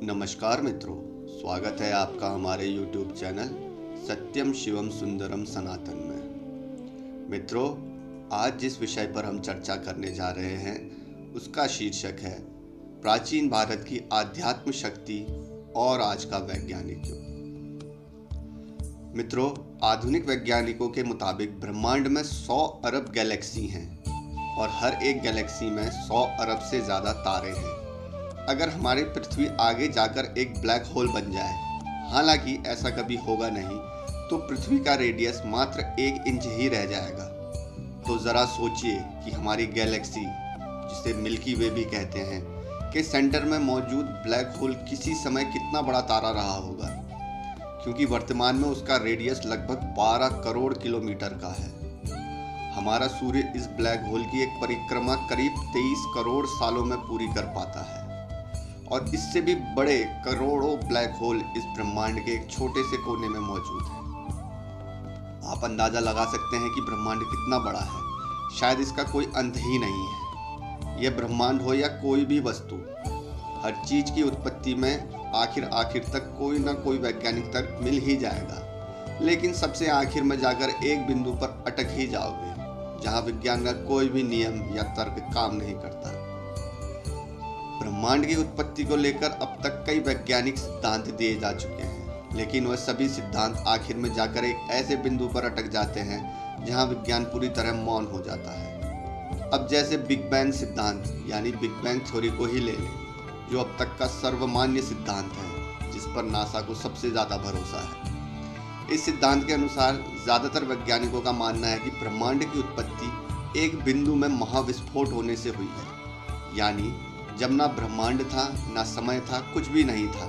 नमस्कार मित्रों, स्वागत है आपका हमारे YouTube चैनल सत्यम शिवम सुंदरम सनातन में। मित्रों, आज जिस विषय पर हम चर्चा करने जा रहे हैं उसका शीर्षक है प्राचीन भारत की आध्यात्म शक्ति और आज का वैज्ञानिक युग। मित्रों, आधुनिक वैज्ञानिकों के मुताबिक ब्रह्मांड में 100 अरब गैलेक्सी हैं और हर एक गैलेक्सी में 100 अरब से ज़्यादा तारे हैं। अगर हमारी पृथ्वी आगे जाकर एक ब्लैक होल बन जाए, हालांकि ऐसा कभी होगा नहीं, तो पृथ्वी का रेडियस मात्र 1 इंच ही रह जाएगा। तो ज़रा सोचिए कि हमारी गैलेक्सी, जिसे मिल्की वे भी कहते हैं, के सेंटर में मौजूद ब्लैक होल किसी समय कितना बड़ा तारा रहा होगा, क्योंकि वर्तमान में उसका रेडियस लगभग 12 करोड़ किलोमीटर का है। हमारा सूर्य इस ब्लैक होल की एक परिक्रमा करीब 23 करोड़ सालों में पूरी कर पाता है और इससे भी बड़े करोड़ों ब्लैक होल इस ब्रह्मांड के एक छोटे से कोने में मौजूद हैं। आप अंदाजा लगा सकते हैं कि ब्रह्मांड कितना बड़ा है। शायद इसका कोई अंत ही नहीं है। यह ब्रह्मांड हो या कोई भी वस्तु, हर चीज की उत्पत्ति में आखिर तक कोई ना कोई वैज्ञानिक तर्क मिल ही जाएगा, लेकिन सबसे आखिर में जाकर एक बिंदु पर अटक ही जाओगे जहां विज्ञान का कोई भी नियम या तर्क काम नहीं करता। ब्रह्मांड की उत्पत्ति को लेकर अब तक कई वैज्ञानिक सिद्धांत दिए जा चुके हैं, लेकिन वह सभी सिद्धांत आखिर में जाकर एक ऐसे बिंदु पर अटक जाते हैं जहां विज्ञान पूरी तरह मौन हो जाता है। अब जैसे बिग बैंग सिद्धांत यानी बिग बैंग थ्योरी को ही ले लें, जो अब तक का सर्वमान्य सिद्धांत है, जिस पर नासा को सबसे ज़्यादा भरोसा है। इस सिद्धांत के अनुसार ज़्यादातर वैज्ञानिकों का मानना है कि ब्रह्मांड की उत्पत्ति एक बिंदु में महाविस्फोट होने से हुई है, यानी जब ना ब्रह्मांड था, ना समय था, कुछ भी नहीं था,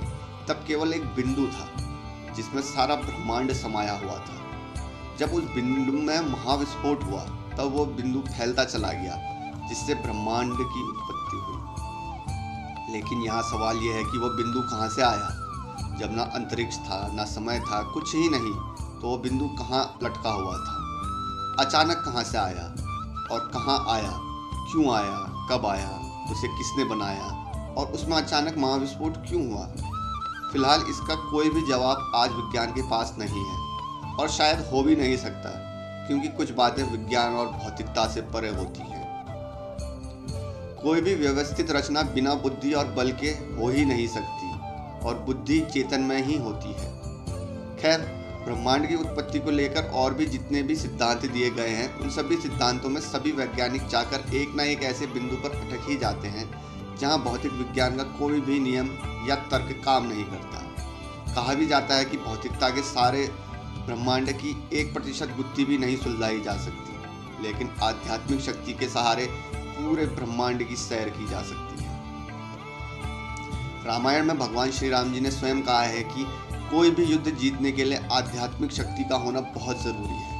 तब केवल एक बिंदु था जिसमें सारा ब्रह्मांड समाया हुआ था। जब उस बिंदु में महाविस्फोट हुआ, तब वो बिंदु फैलता चला गया, जिससे ब्रह्मांड की उत्पत्ति हुई। लेकिन यहाँ सवाल यह है कि वो बिंदु कहाँ से आया? जब ना अंतरिक्ष था, ना समय था, कुछ ही नहीं, तो वो बिंदु कहाँ लटका हुआ था? अचानक कहाँ से आया और कहाँ आया? क्यों आया? कब आया? उसे किसने बनाया और उसमें अचानक महाविस्फोट क्यों हुआ? फिलहाल इसका कोई भी जवाब आज विज्ञान के पास नहीं है और शायद हो भी नहीं सकता, क्योंकि कुछ बातें विज्ञान और भौतिकता से परे होती हैं। कोई भी व्यवस्थित रचना बिना बुद्धि और बल के हो ही नहीं सकती और बुद्धि चेतन में ही होती है। खैर, ब्रह्मांड की उत्पत्ति को लेकर और भी जितने भी सिद्धांत दिए गए हैं, उन सभी सिद्धांतों में सभी वैज्ञानिक जाकर एक ना एक ऐसे बिंदु पर अटक ही जाते हैं जहां भौतिक विज्ञान का कोई भी नियम या तर्क काम नहीं करता। कहा भी जाता है कि भौतिकता के सारे ब्रह्मांड की 1% गुत्थी भी नहीं सुलझाई जा सकती, लेकिन आध्यात्मिक शक्ति के सहारे पूरे ब्रह्मांड की सैर की जा सकती है। रामायण में भगवान श्री राम जी ने स्वयं कहा है कि कोई भी युद्ध जीतने के लिए आध्यात्मिक शक्ति का होना बहुत जरूरी है।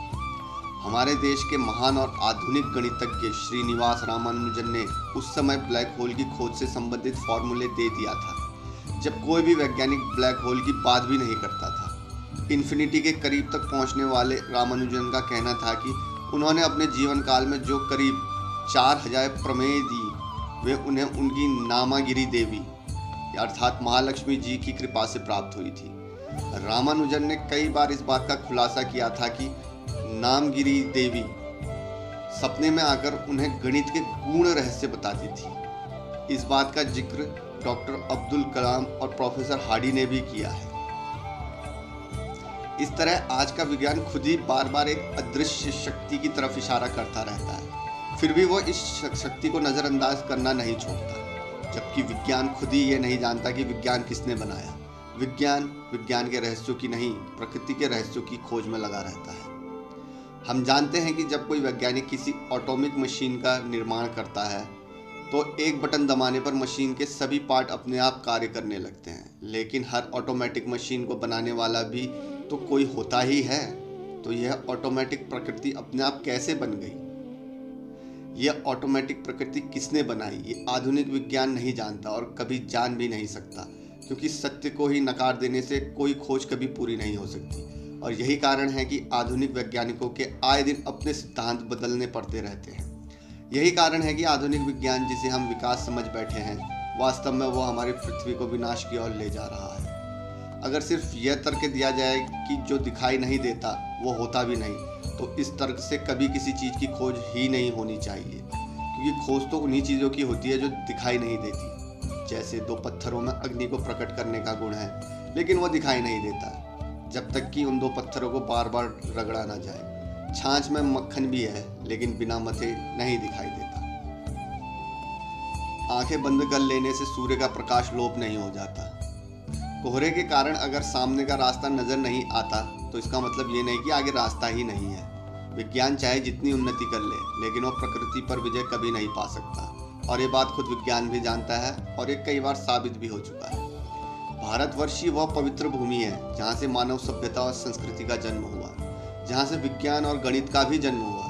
हमारे देश के महान और आधुनिक गणितज्ञ श्रीनिवास रामानुजन ने उस समय ब्लैक होल की खोज से संबंधित फॉर्मूले दे दिया था, जब कोई भी वैज्ञानिक ब्लैक होल की बात भी नहीं करता था। इन्फिनिटी के करीब तक पहुंचने वाले रामानुजन का कहना था कि उन्होंने अपने जीवन काल में जो करीब 4000 प्रमेय दी, वे उन्हें उनकी नामागिरी देवी अर्थात महालक्ष्मी जी की कृपा से प्राप्त हुई थी। रामानुजन ने कई बार इस बात का खुलासा किया था कि नामगिरी देवी सपने में आकर उन्हें गणित के गूढ़ रहस्य बताती थी। इस बात का जिक्र डॉक्टर अब्दुल कलाम और प्रोफेसर हार्डी ने भी किया है। इस तरह आज का विज्ञान खुद ही बार बार एक अदृश्य शक्ति की तरफ इशारा करता रहता है, फिर भी वो इस शक्ति को नज़रअंदाज करना नहीं छोड़ता, जबकि विज्ञान खुद ही ये नहीं जानता कि विज्ञान किसने बनाया। विज्ञान के रहस्यों की नहीं, प्रकृति के रहस्यों की खोज में लगा रहता है। हम जानते हैं कि जब कोई वैज्ञानिक किसी ऑटोमिक मशीन का निर्माण करता है, तो एक बटन दबाने पर मशीन के सभी पार्ट अपने आप कार्य करने लगते हैं। लेकिन हर ऑटोमेटिक मशीन को बनाने वाला भी तो कोई होता ही है। तो यह ऑटोमेटिक प्रकृति अपने आप कैसे बन गई? यह ऑटोमेटिक प्रकृति किसने बनाई? ये आधुनिक विज्ञान नहीं जानता और कभी जान भी नहीं सकता, क्योंकि सत्य को ही नकार देने से कोई खोज कभी पूरी नहीं हो सकती। और यही कारण है कि आधुनिक वैज्ञानिकों के आए दिन अपने सिद्धांत बदलने पड़ते रहते हैं। यही कारण है कि आधुनिक विज्ञान, जिसे हम विकास समझ बैठे हैं, वास्तव में वो हमारी पृथ्वी को विनाश की ओर ले जा रहा है। अगर सिर्फ यह तर्क दिया जाए कि जो दिखाई नहीं देता वो होता भी नहीं, तो इस तर्क से कभी किसी चीज़ की खोज ही नहीं होनी चाहिए, क्योंकि खोज तो उन्हीं चीज़ों की होती है जो दिखाई नहीं देती। जैसे दो पत्थरों में अग्नि को प्रकट करने का गुण है, लेकिन वो दिखाई नहीं देता जब तक कि उन दो पत्थरों को बार बार रगड़ा ना जाए। छाछ में मक्खन भी है, लेकिन बिना मथे नहीं दिखाई देता। आंखें बंद कर लेने से सूर्य का प्रकाश लोप नहीं हो जाता। कोहरे के कारण अगर सामने का रास्ता नजर नहीं आता, तो इसका मतलब ये नहीं कि आगे रास्ता ही नहीं है। विज्ञान चाहे जितनी उन्नति कर ले, लेकिन वो प्रकृति पर विजय कभी नहीं पा सकता, और ये बात खुद विज्ञान भी जानता है, और ये कई बार साबित भी हो चुका है। भारतवर्ष ही वह पवित्र भूमि है जहाँ से मानव सभ्यता और संस्कृति का जन्म हुआ, जहाँ से विज्ञान और गणित का भी जन्म हुआ।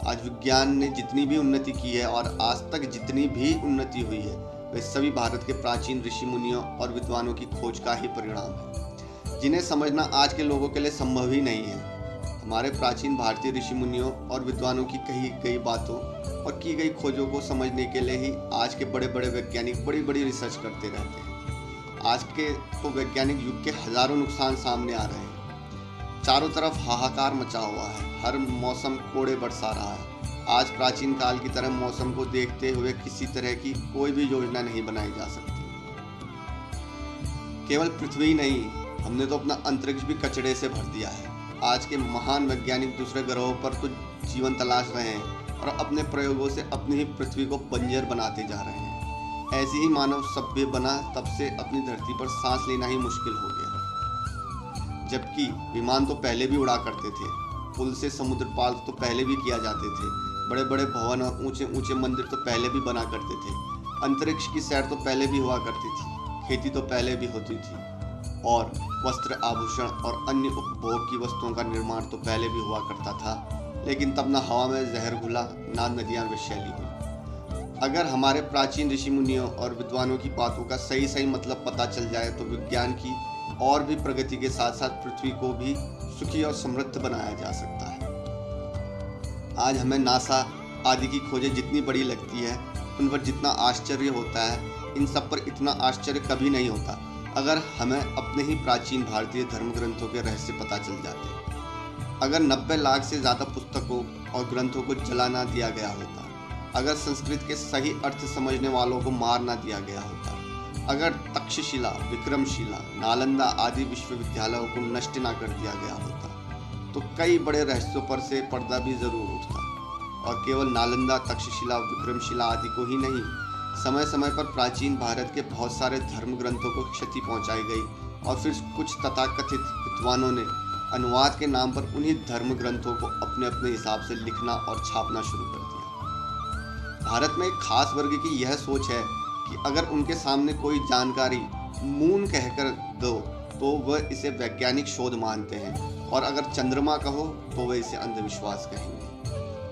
आज विज्ञान ने जितनी भी उन्नति की है और आज तक जितनी भी उन्नति हुई है, वे सभी भारत के प्राचीन ऋषि मुनियों और विद्वानों की खोज का ही परिणाम है, जिन्हें समझना आज के लोगों के लिए संभव ही नहीं है। हमारे प्राचीन भारतीय ऋषि मुनियों और विद्वानों की कही गई बातों और की गई खोजों को समझने के लिए ही आज के बड़े बड़े वैज्ञानिक बड़ी बड़ी रिसर्च करते रहते हैं। आज के तो वैज्ञानिक युग के हजारों नुकसान सामने आ रहे हैं। चारों तरफ हाहाकार मचा हुआ है, हर मौसम कोड़े बरसा रहा है। आज प्राचीन काल की तरह मौसम को देखते हुए किसी तरह की कोई भी योजना नहीं बनाई जा सकती। केवल पृथ्वी ही नहीं, हमने तो अपना अंतरिक्ष भी कचड़े से भर दिया है। आज के महान वैज्ञानिक दूसरे ग्रहों पर तो जीवन तलाश रहे हैं और अपने प्रयोगों से अपनी ही पृथ्वी को बंजर बनाते जा रहे हैं। ऐसे ही मानव सभ्य बना तब से अपनी धरती पर सांस लेना ही मुश्किल हो गया। जबकि विमान तो पहले भी उड़ा करते थे, पुल से समुद्र पार तो पहले भी किया जाते थे, बड़े बड़े भवन और ऊंचे ऊंचे मंदिर तो पहले भी बना करते थे, अंतरिक्ष की सैर तो पहले भी हुआ करती थी, खेती तो पहले भी होती थी, और वस्त्र आभूषण और अन्य उपभोग की वस्तुओं का निर्माण तो पहले भी हुआ करता था। लेकिन तब ना हवा में जहर घुला, ना नदियाँ विषैली हुई। अगर हमारे प्राचीन ऋषि मुनियों और विद्वानों की बातों का सही सही मतलब पता चल जाए, तो विज्ञान की और भी प्रगति के साथ साथ पृथ्वी को भी सुखी और समृद्ध बनाया जा सकता है। आज हमें नासा आदि की खोजें जितनी बड़ी लगती है, उन पर जितना आश्चर्य होता है, इन सब पर इतना आश्चर्य कभी नहीं होता अगर हमें अपने ही प्राचीन भारतीय धर्म ग्रंथों के रहस्य पता चल जाते। अगर 90 लाख से ज़्यादा पुस्तकों और ग्रंथों को जला ना दिया गया होता, अगर संस्कृत के सही अर्थ समझने वालों को मार ना दिया गया होता, अगर तक्षशिला, विक्रमशिला, नालंदा आदि विश्वविद्यालयों को नष्ट ना कर दिया गया होता, तो कई बड़े रहस्यों पर से पर्दा भी जरूर उठता। और केवल नालंदा, तक्षशिला, विक्रमशिला आदि को ही नहीं, समय समय पर प्राचीन भारत के बहुत सारे धर्म ग्रंथों को क्षति पहुंचाई गई, और फिर कुछ तथाकथित विद्वानों ने अनुवाद के नाम पर उन्हीं धर्म ग्रंथों को अपने अपने हिसाब से लिखना और छापना शुरू कर दिया। भारत में एक खास वर्ग की यह सोच है कि अगर उनके सामने कोई जानकारी मून कहकर दो तो वह इसे वैज्ञानिक शोध मानते हैं, और अगर चंद्रमा कहो तो वह इसे अंधविश्वास कहेंगे।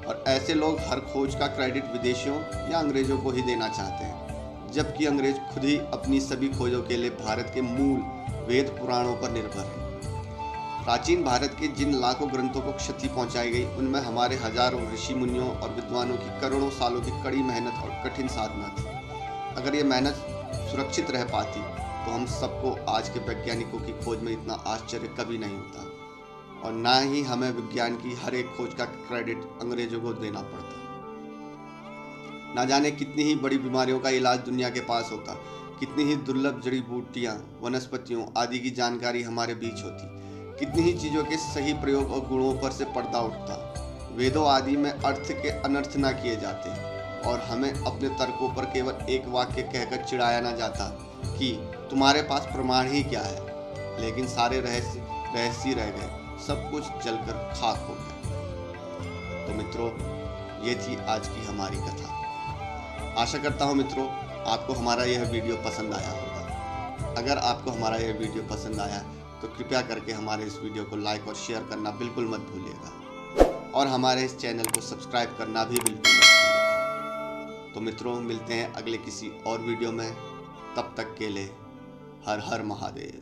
और ऐसे लोग हर खोज का क्रेडिट विदेशियों या अंग्रेजों को ही देना चाहते हैं, जबकि अंग्रेज खुद ही अपनी सभी खोजों के लिए भारत के मूल वेद पुराणों पर निर्भर हैं। प्राचीन भारत के जिन लाखों ग्रंथों को क्षति पहुंचाई गई, उनमें हमारे हजारों ऋषि मुनियों और विद्वानों की करोड़ों सालों की कड़ी मेहनत और कठिन साधना थी। अगर ये मेहनत सुरक्षित रह पाती, तो हम सबको आज के वैज्ञानिकों की खोज में इतना आश्चर्य कभी नहीं होता, और ना ही हमें विज्ञान की हर एक खोज का क्रेडिट अंग्रेजों को देना पड़ता। ना जाने कितनी ही बड़ी बीमारियों का इलाज दुनिया के पास होता, कितनी ही दुर्लभ जड़ी बूटियां, वनस्पतियों आदि की जानकारी हमारे बीच होती, कितनी ही चीज़ों के सही प्रयोग और गुणों पर से पर्दा उठता, वेदों आदि में अर्थ के अनर्थ ना किए जाते, और हमें अपने तर्कों पर केवल एक वाक्य कहकर चिढ़ाया ना जाता कि तुम्हारे पास प्रमाण ही क्या है। लेकिन सारे रहस्य रह गए, सब कुछ जलकर खाक हो गया। तो मित्रों, ये थी आज की हमारी कथा। आशा करता हूँ मित्रों, आपको हमारा यह वीडियो पसंद आया होगा। अगर आपको हमारा यह वीडियो पसंद आया तो कृपया करके हमारे इस वीडियो को लाइक और शेयर करना बिल्कुल मत भूलिएगा, और हमारे इस चैनल को सब्सक्राइब करना भी बिल्कुल मत भूलिएगा। तो मित्रों, मिलते हैं अगले किसी और वीडियो में। तब तक के लिए हर हर महादेव।